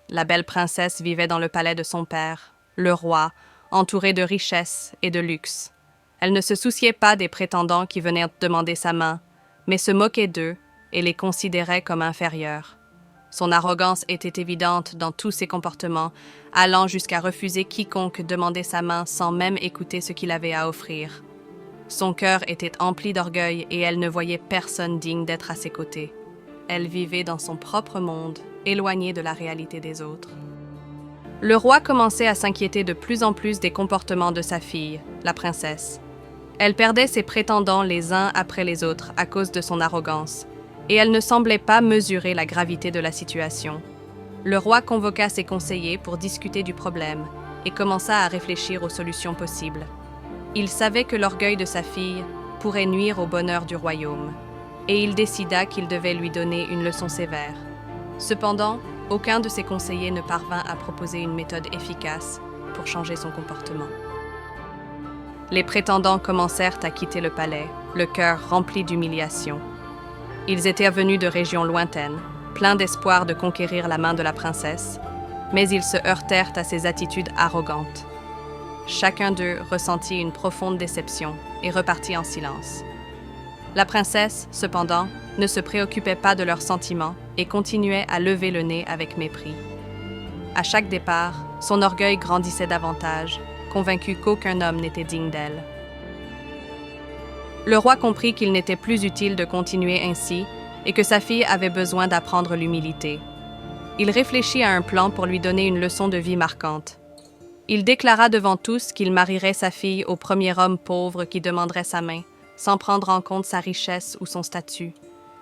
la belle princesse vivait dans le palais de son père, le roi, entourée de richesses et de luxe. Elle ne se souciait pas des prétendants qui venaient demander sa main, mais se moquait d'eux et les considérait comme inférieurs. Son arrogance était évidente dans tous ses comportements, allant jusqu'à refuser quiconque demandait sa main sans même écouter ce qu'il avait à offrir. Son cœur était empli d'orgueil et elle ne voyait personne digne d'être à ses côtés. Elle vivait dans son propre monde, éloignée de la réalité des autres. Le roi commençait à s'inquiéter de plus en plus des comportements de sa fille, la princesse. Elle perdait ses prétendants les uns après les autres à cause de son arrogance, et elle ne semblait pas mesurer la gravité de la situation. Le roi convoqua ses conseillers pour discuter du problème et commença à réfléchir aux solutions possibles. Il savait que l'orgueil de sa fille pourrait nuire au bonheur du royaume, et il décida qu'il devait lui donner une leçon sévère. Cependant, aucun de ses conseillers ne parvint à proposer une méthode efficace pour changer son comportement. Les prétendants commencèrent à quitter le palais, le cœur rempli d'humiliation. Ils étaient venus de régions lointaines, pleins d'espoir de conquérir la main de la princesse, mais ils se heurtèrent à ses attitudes arrogantes. Chacun d'eux ressentit une profonde déception et repartit en silence. La princesse, cependant, ne se préoccupait pas de leurs sentiments et continuait à lever le nez avec mépris. À chaque départ, son orgueil grandissait davantage, convaincu qu'aucun homme n'était digne d'elle. Le roi comprit qu'il n'était plus utile de continuer ainsi et que sa fille avait besoin d'apprendre l'humilité. Il réfléchit à un plan pour lui donner une leçon de vie marquante. Il déclara devant tous qu'il marierait sa fille au premier homme pauvre qui demanderait sa main, sans prendre en compte sa richesse ou son statut.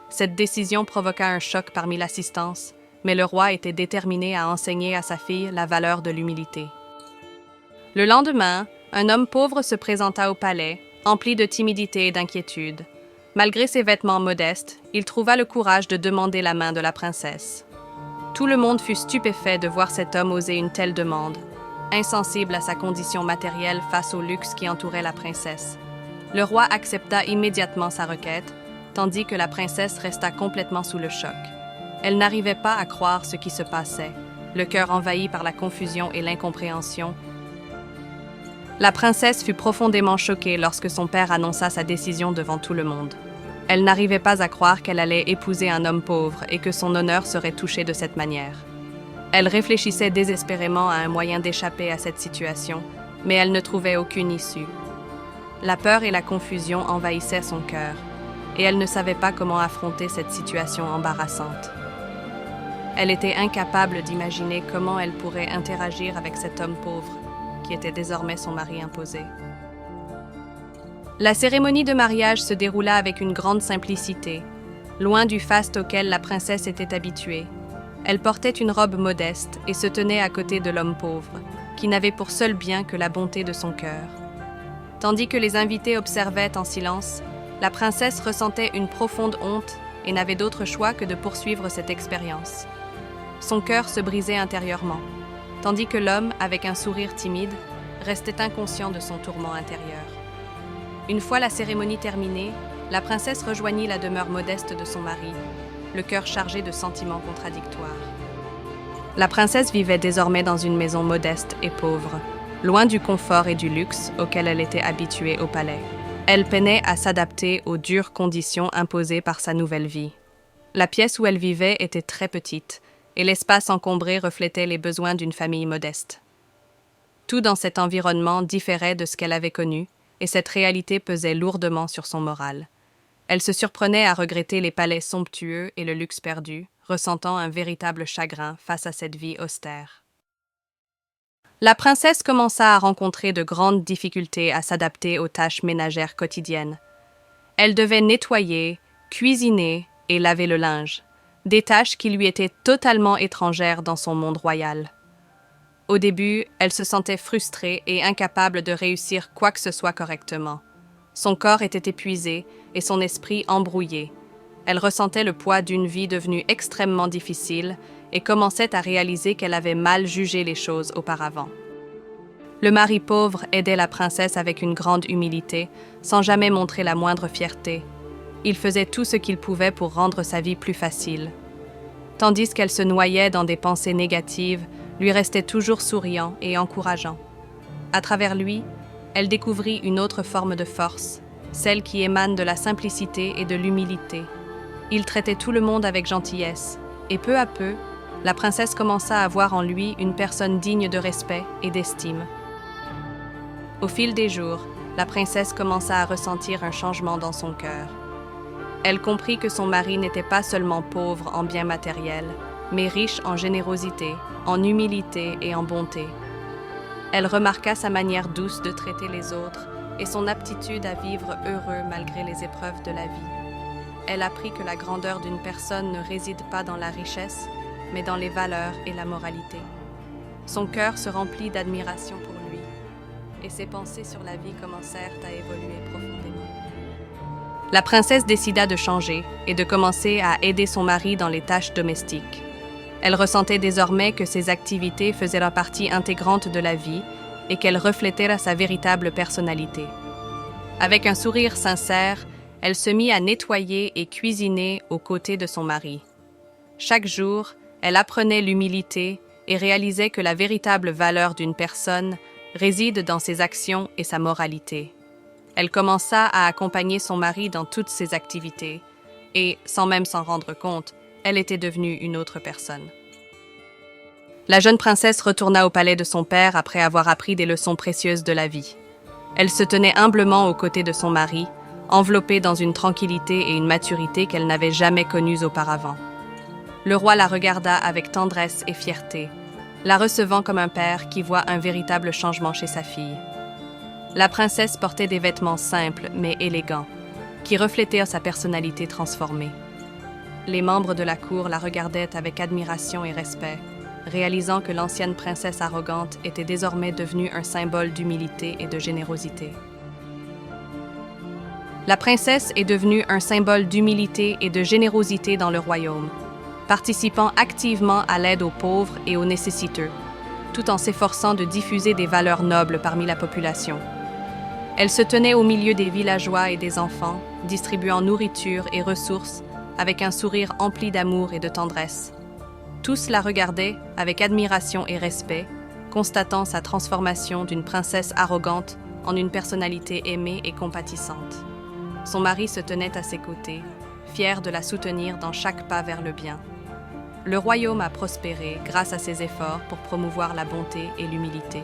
Cette décision provoqua un choc parmi l'assistance, mais le roi était déterminé à enseigner à sa fille la valeur de l'humilité. Le lendemain, un homme pauvre se présenta au palais, empli de timidité et d'inquiétude. Malgré ses vêtements modestes, il trouva le courage de demander la main de la princesse. Tout le monde fut stupéfait de voir cet homme oser une telle demande, insensible à sa condition matérielle face au luxe qui entourait la princesse. Le roi accepta immédiatement sa requête, tandis que la princesse resta complètement sous le choc. Elle n'arrivait pas à croire ce qui se passait, le cœur envahi par la confusion et l'incompréhension. La princesse fut profondément choquée lorsque son père annonça sa décision devant tout le monde. Elle n'arrivait pas à croire qu'elle allait épouser un homme pauvre et que son honneur serait touché de cette manière. Elle réfléchissait désespérément à un moyen d'échapper à cette situation, mais elle ne trouvait aucune issue. La peur et la confusion envahissaient son cœur, et elle ne savait pas comment affronter cette situation embarrassante. Elle était incapable d'imaginer comment elle pourrait interagir avec cet homme pauvre, qui était désormais son mari imposé. La cérémonie de mariage se déroula avec une grande simplicité, loin du faste auquel la princesse était habituée. Elle portait une robe modeste et se tenait à côté de l'homme pauvre, qui n'avait pour seul bien que la bonté de son cœur. Tandis que les invités observaient en silence, la princesse ressentait une profonde honte et n'avait d'autre choix que de poursuivre cette expérience. Son cœur se brisait intérieurement, tandis que l'homme, avec un sourire timide, restait inconscient de son tourment intérieur. Une fois la cérémonie terminée, la princesse rejoignit la demeure modeste de son mari, le cœur chargé de sentiments contradictoires. La princesse vivait désormais dans une maison modeste et pauvre, loin du confort et du luxe auquel elle était habituée au palais. Elle peinait à s'adapter aux dures conditions imposées par sa nouvelle vie. La pièce où elle vivait était très petite, et l'espace encombré reflétait les besoins d'une famille modeste. Tout dans cet environnement différait de ce qu'elle avait connu, et cette réalité pesait lourdement sur son moral. Elle se surprenait à regretter les palais somptueux et le luxe perdu, ressentant un véritable chagrin face à cette vie austère. La princesse commença à rencontrer de grandes difficultés à s'adapter aux tâches ménagères quotidiennes. Elle devait nettoyer, cuisiner et laver le linge, des tâches qui lui étaient totalement étrangères dans son monde royal. Au début, elle se sentait frustrée et incapable de réussir quoi que ce soit correctement. Son corps était épuisé et son esprit embrouillé. Elle ressentait le poids d'une vie devenue extrêmement difficile et commençait à réaliser qu'elle avait mal jugé les choses auparavant. Le mari pauvre aidait la princesse avec une grande humilité, sans jamais montrer la moindre fierté. Il faisait tout ce qu'il pouvait pour rendre sa vie plus facile. tandis qu'elle se noyait dans des pensées négatives, lui restait toujours souriant et encourageant. À travers lui, elle découvrit une autre forme de force, celle qui émane de la simplicité et de l'humilité. Il traitait tout le monde avec gentillesse, et peu à peu, la princesse commença à voir en lui une personne digne de respect et d'estime. Au fil des jours, la princesse commença à ressentir un changement dans son cœur. Elle comprit que son mari n'était pas seulement pauvre en biens matériels, mais riche en générosité, en humilité et en bonté. Elle remarqua sa manière douce de traiter les autres et son aptitude à vivre heureux malgré les épreuves de la vie. Elle apprit que la grandeur d'une personne ne réside pas dans la richesse, mais dans les valeurs et la moralité. Son cœur se remplit d'admiration pour lui, et ses pensées sur la vie commencèrent à évoluer profondément. La princesse décida de changer et de commencer à aider son mari dans les tâches domestiques. Elle ressentait désormais que ces activités faisaient la partie intégrante de la vie et qu'elles reflétaient sa véritable personnalité. Avec un sourire sincère, elle se mit à nettoyer et cuisiner aux côtés de son mari. Chaque jour, elle apprenait l'humilité et réalisait que la véritable valeur d'une personne réside dans ses actions et sa moralité. Elle commença à accompagner son mari dans toutes ses activités et, sans même s'en rendre compte, elle était devenue une autre personne. La jeune princesse retourna au palais de son père après avoir appris des leçons précieuses de la vie. Elle se tenait humblement aux côtés de son mari, enveloppée dans une tranquillité et une maturité qu'elle n'avait jamais connues auparavant. Le roi la regarda avec tendresse et fierté, la recevant comme un père qui voit un véritable changement chez sa fille. La princesse portait des vêtements simples mais élégants, qui reflétaient sa personnalité transformée. Les membres de la cour la regardaient avec admiration et respect, réalisant que l'ancienne princesse arrogante était désormais devenue un symbole d'humilité et de générosité. La princesse est devenue un symbole d'humilité et de générosité dans le royaume, participant activement à l'aide aux pauvres et aux nécessiteux, tout en s'efforçant de diffuser des valeurs nobles parmi la population. Elle se tenait au milieu des villageois et des enfants, distribuant nourriture et ressources avec un sourire empli d'amour et de tendresse. Tous la regardaient avec admiration et respect, constatant sa transformation d'une princesse arrogante en une personnalité aimée et compatissante. Son mari se tenait à ses côtés, fier de la soutenir dans chaque pas vers le bien. Le royaume a prospéré grâce à ses efforts pour promouvoir la bonté et l'humilité.